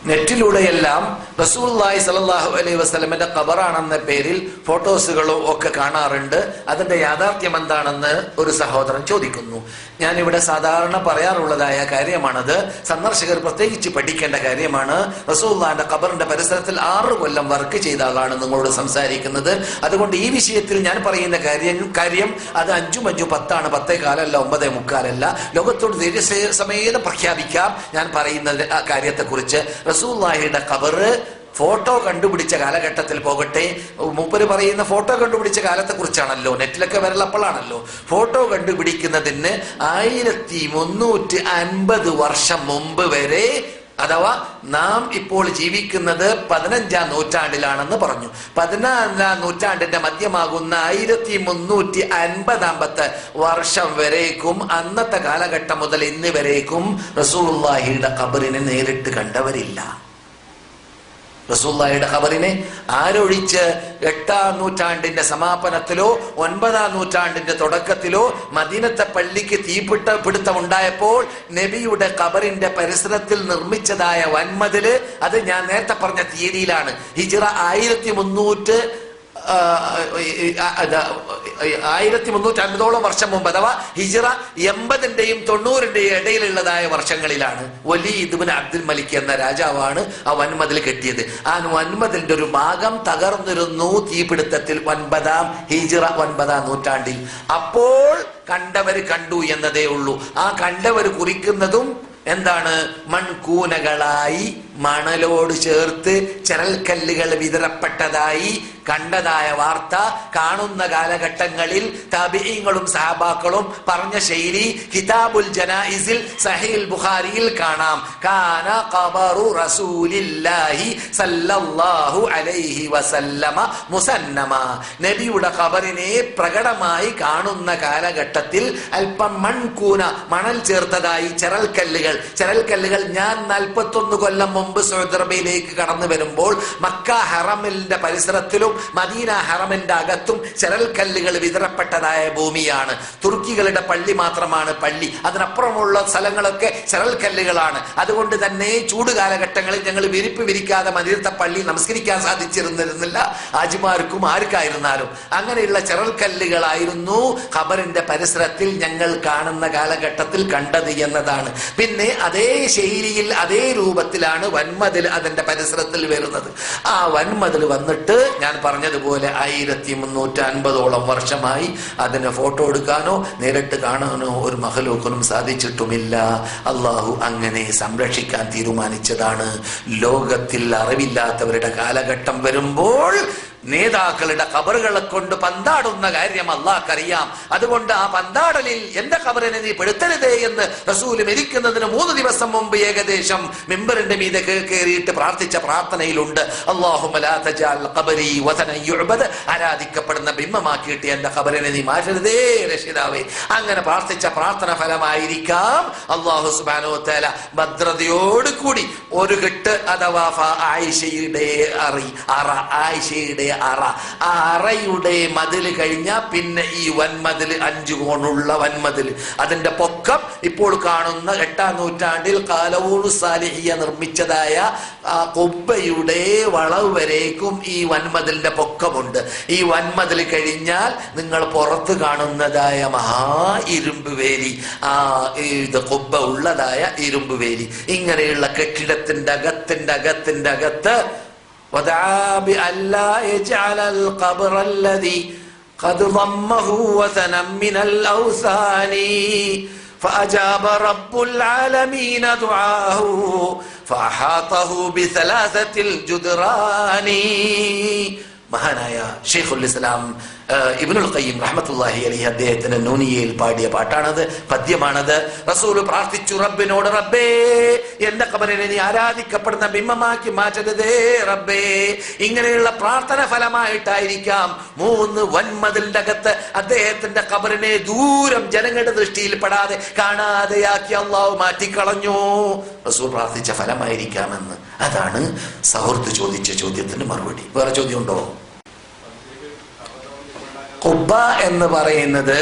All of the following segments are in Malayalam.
നെറ്റിലൂടെയെല്ലാം റസൂലുള്ളാഹി സ്വല്ലല്ലാഹു അലൈഹി വസല്ലമയുടെ ഖബറാണെന്ന പേരിൽ ഫോട്ടോസുകളോ ഒക്കെ കാണാറുണ്ട്. അതിന്റെ യാഥാർത്ഥ്യം എന്താണെന്ന് ഒരു സഹോദരൻ ചോദിക്കുന്നു. ഞാനിവിടെ സാധാരണ പറയാറുള്ളതായ കാര്യമാണത്. സന്ദർശകർ പ്രത്യേകിച്ച് പഠിക്കേണ്ട കാര്യമാണ്. റസൂലുള്ളാഹിന്റെ ഖബറിന്റെ പരിസരത്തിൽ 6 കൊല്ലം വർക്ക് ചെയ്ത ആളാണ് നിങ്ങളോട് സംസാരിക്കുന്നത്. അതുകൊണ്ട് ഈ വിഷയത്തിൽ ഞാൻ പറയുന്ന കാര്യം അത് 5 5 10 ആണ്, 10:15 അല്ല, 9:45 അല്ല. ലോകത്തോട് ധൈര്യസമേതം പ്രഖ്യാപിക്കാം ഞാൻ പറയുന്ന കാര്യത്തെ കുറിച്ച്. റസൂലുള്ളാഹിയുടെ ഖബറ് ഫോട്ടോ കണ്ടുപിടിച്ച കാലഘട്ടത്തിൽ പോകട്ടെ, മൂപ്പര് പറയുന്ന ഫോട്ടോ കണ്ടുപിടിച്ച കാലത്തെ കുറിച്ചാണല്ലോ, നെറ്റിലൊക്കെ വരലപ്പോഴാണല്ലോ. ഫോട്ടോ കണ്ടുപിടിക്കുന്നതിന് 1350 വർഷം മുമ്പ് വരെ, അഥവാ നാം ഇപ്പോൾ ജീവിക്കുന്നത് 15-ാം നൂറ്റാണ്ടിലാണെന്ന് പറഞ്ഞു. 14-ാം നൂറ്റാണ്ടിന്റെ മധ്യമാകുന്ന 1350 വർഷം വരേക്കും, അന്നത്തെ കാലഘട്ടം മുതൽ ഇന്ന് വരേക്കും റസൂലുള്ളാഹിയുടെ ഖബറിനെ നേരിട്ട് കണ്ടവരില്ല. റസൂലുള്ളാഹിയുടെ ഖബറിനെ ആരൊഴിച്ച് 8-ാം നൂറ്റാണ്ടിന്റെ സമാപനത്തിലോ 9-ാം നൂറ്റാണ്ടിന്റെ തുടക്കത്തിലോ മദീനത്തെ പള്ളിക്ക് തീപിടുത്തം ഉണ്ടായപ്പോൾ നബിയുടെ ഖബറിന്റെ പരിസരത്തിൽ നിർമ്മിച്ചതായ വൻമതില്, അത് ഞാൻ നേരത്തെ പറഞ്ഞ തീയതിയിലാണ്. ഹിജ്റ 1350 വർഷം മുമ്പ്, അഥവാ ഹിജ്റ 80-ന്റെയും 90-ന്റെയും ഇടയിലുള്ളതായ വർഷങ്ങളിലാണ്. വലീദ് ഇബ്നു അബ്ദുൽ മലിക് എന്ന രാജാവാണ് ആ വൻമതിൽ കെട്ടിയത്. ആ വൻമതിലിന്റെ ഒരു ഭാഗം തകർന്നിരുന്നു തീപിടുത്തത്തിൽ 9-ാം നൂറ്റാണ്ടിൽ. അപ്പോൾ കണ്ടവര് കണ്ടു എന്നതേ ഉള്ളൂ. ആ കണ്ടവര് കുറിക്കുന്നതും എന്താണ്? മൺകൂനകളായി മണലോട് ചേർത്ത് ചരൽക്കല്ലുകൾ വിതരപ്പെട്ടതായി കണ്ടതായ വാർത്ത കാണുന്ന കാലഘട്ടങ്ങളിൽ താബിഈങ്ങളും സഹാബാക്കളും പറഞ്ഞ ശൈലി കിതാബുൽ ജനായിസിൽ സഹീഹ് ബുഖാരിയിൽ കാണാം. കാന ഖബറു റസൂലില്ലാഹി സല്ലല്ലാഹു അലൈഹി വസല്ലമ മുസന്നമ. നബിയുടെ ഖബറിനെ പ്രകടമായി കാണുന്ന കാലഘട്ടത്തിൽ അല്പം മൺകൂന, മണൽ ചേർത്തതായി ചരൽക്കല്ലുകൾ ഞാൻ 41 കൊല്ലം മുമ്പ് സൗദി അറേബ്യയിലേക്ക് കടന്നു വരുമ്പോൾ മക്ക ഹറമിന്റെ പരിസരത്തിലും മദീന ഹറമിന്റെ അകത്തും ചരൽക്കല്ലുകൾ വിതരപ്പെട്ടതായ ഭൂമിയാണ്. തുർക്കികളുടെ പള്ളി മാത്രമാണ് പള്ളി, അതിനപ്പുറമുള്ള സ്ഥലങ്ങളൊക്കെ ചരൽക്കല്ലുകളാണ്. അതുകൊണ്ട് തന്നെ ചൂട് കാലഘട്ടങ്ങളിൽ ഞങ്ങൾ വിരിക്കാതെ മദീനത്തെ പള്ളി നമസ്കരിക്കാൻ സാധിച്ചിരുന്നില്ല, ആജിമാർക്കും ആർക്കായിരുന്നാലും. അങ്ങനെയുള്ള ചരൽക്കല്ലുകളായിരുന്നു ഖബറിന്റെ പരിസരത്തിൽ ഞങ്ങൾ കാണുന്ന കാലഘട്ടത്തിൽ കണ്ടത് എന്നതാണ്. പിന്നെ അതേ ശൈലിയിൽ അതേ രൂപത്തിലാണ് വൻമതിൽ അതിന്റെ പരിസരത്തിൽ വരുന്നത്. ആ വൻമതിൽ വന്നിട്ട് ഞാൻ പറഞ്ഞതുപോലെ 1350 വർഷമായി അതിന് ഫോട്ടോ എടുക്കാനോ നേരിട്ട് കാണാനോ ഒരു മഹലൂക്കിനും സാധിച്ചിട്ടുമില്ല. അള്ളാഹു അങ്ങനെ സംരക്ഷിക്കാൻ തീരുമാനിച്ചതാണ്. ലോകത്തിൽ അറിവില്ലാത്തവരുടെ കാലഘട്ടം വരുമ്പോൾ നേതാക്കളുടെ ഖബറുകളെ കൊണ്ട് പന്താടുന്ന കാര്യം അള്ളാഹ്ക്കറിയാം. അതുകൊണ്ട് ആ പന്താടലിൽ എന്റെ ഖബറിനെ നീ പെടുത്തരുതേ എന്ന് റസൂല് മരിക്കുന്നതിന് 3 ദിവസം മുമ്പ് ഏകദേശം മിമ്പറിന്റെ മീതെ കയറിയിട്ട് പ്രാർത്ഥിച്ച പ്രാർത്ഥനയിലുണ്ട്, അല്ലാഹുമ്മ ലാ തജഅൽ ഖബരി വതനൻ യുഅബദ്, ആരാധിക്കപ്പെടുന്ന ബിംബമാക്കിയിട്ട് എന്റെ ഖബറിനെ നീ മാറ്റരുതേ രക്ഷിതാവേ. അങ്ങനെ പ്രാർത്ഥിച്ച പ്രാർത്ഥന ഫലമായിരിക്കാം അല്ലാഹു സുബ്ഹാനഹു വ തആല ഭദ്രതയോട് കൂടി ഒരു കെട്ട്, അഥവാ ആയിഷയുടെ അറ, ആ അറയുടെ മതില് കഴിഞ്ഞാൽ പിന്നെ ഈ വൻമതിൽ 5 കോണുള്ള വൻമതിൽ, അതിന്റെ പൊക്കം ഇപ്പോൾ കാണുന്ന 8-ാം നൂറ്റാണ്ടിൽ ഖാലഊനു സാലിഹിയ നിർമ്മിച്ചതായ ആ കൊബ്ബയുടെ വളവ് വരേക്കും ഈ വൻമതിലിന്റെ പൊക്കമുണ്ട്. ഈ വൻമതിൽ കഴിഞ്ഞാൽ നിങ്ങൾ പുറത്ത് കാണുന്നതായ മഹാ ഇരുമ്പ് വേലി, ആ ഇത് കൊബ്ബ ഉള്ളതായ ഇരുമ്പ് വേലി, ഇങ്ങനെയുള്ള കെട്ടിടത്തിന്റെ അകത്ത് ودعا بألا يجعل القبر الذي قد ضمه وثنا من الأوثان فأجاب رب العالمين دعاه فأحاطه ب3 الجدران. മഹാനായ ഷെയ്ഖുൽ ഇസ്ലാം ഇബ്നുൽ ഖയ്യിം റഹ്മത്തുള്ളാഹി അലൈഹി അദ്ദേഹത്തിന്റെ നൂനിയയിൽ പാടിയ പാട്ടാണത്, പദ്യമാണത്. റസൂല് പ്രാർത്ഥിച്ചു റബ്ബിനോട്, റബ്ബേ എന്റെ ഖബറിനെ നീ ആരാധിക്കപ്പെടുന്ന ബിംബമാക്കി മാറ്റരുതേ റബ്ബേ. ഇങ്ങനെയുള്ള പ്രാർത്ഥന ഫലമായിട്ടായിരിക്കാം 3 വൻമതിലിന്റെ അകത്ത് അദ്ദേഹത്തിന്റെ ഖബറിനെ ദൂരം ജനങ്ങളുടെ ദൃഷ്ടിയിൽ പെടാതെ കാണാതെയാക്കി അള്ളാഹു മാറ്റിക്കളഞ്ഞു. റസൂൽ പ്രാർത്ഥിച്ച ഫലമായിരിക്കാമെന്ന്. അതാണ് സഹൃദ് ചോദിച്ച ചോദ്യത്തിന് മറുപടി. വേറെ ചോദ്യം ഉണ്ടോ? ഖുബ്ബ എന്ന് പറയുന്നത്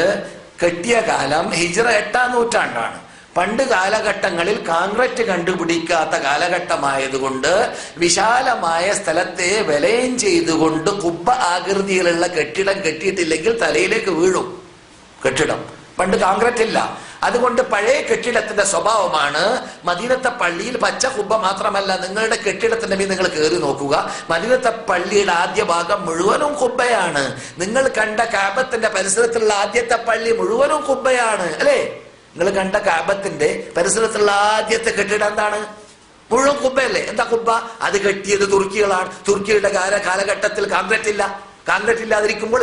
കെട്ടിയ കാലം ഹിജ്റ 8-ാം നൂറ്റാണ്ടാണ്. പണ്ട് കാലഘട്ടങ്ങളിൽ കോൺക്രീറ്റ് കണ്ടുപിടിക്കാത്ത കാലഘട്ടമായതുകൊണ്ട് വിശാലമായ സ്ഥലത്തെ വലയം ചെയ്തുകൊണ്ട് കുബ്ബ ആകൃതിയിലുള്ള കെട്ടിടം കെട്ടിയിട്ടില്ലെങ്കിൽ തലയിലേക്ക് വീഴും കെട്ടിടം. പണ്ട് കോൺക്രീറ്റ് ഇല്ല. അതുകൊണ്ട് പഴയ കെട്ടിടത്തിന്റെ സ്വഭാവമാണ്. മദീനത്തെ പള്ളിയിൽ പച്ച കുബ്ബ മാത്രമല്ല, നിങ്ങളുടെ കെട്ടിടത്തിന്റെ മീൻ നിങ്ങൾ കയറി നോക്കുക, മദീനത്തെ പള്ളിയുടെ ആദ്യ ഭാഗം മുഴുവനും കുബ്ബയാണ്. നിങ്ങൾ കണ്ട കാബത്തിന്റെ പരിസരത്തുള്ള ആദ്യത്തെ പള്ളി മുഴുവനും കുബ്ബയാണ് അല്ലേ? നിങ്ങൾ കണ്ട കാബത്തിന്റെ പരിസരത്തുള്ള ആദ്യത്തെ കെട്ടിടം എന്താണ്? മുഴുവൻ കുബ്ബയല്ലേ? എന്താ കുബ്ബ? അത് കെട്ടിയത് തുർക്കികളാണ്. തുർക്കിയുടെ കാലഘട്ടത്തിൽ കോൺക്രീറ്റ് ഇല്ല. കോൺക്രീറ്റ് ഇല്ലാതിരിക്കുമ്പോൾ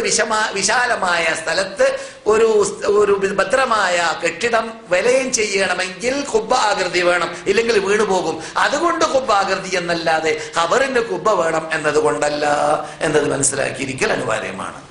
വിശാലമായ സ്ഥലത്ത് ഒരു ഭദ്രമായ കെട്ടിടം വലയം ചെയ്യണമെങ്കിൽ കുബ്ബ ആകൃതി വേണം, ഇല്ലെങ്കിൽ വീണുപോകും. അതുകൊണ്ട് കുബ്ബ ആകൃതി എന്നല്ലാതെ ഖബറിന് കുബ്ബ വേണം എന്നതുകൊണ്ടല്ല എന്നത് മനസ്സിലാക്കിയിരിക്കൽ അനിവാര്യമാണ്.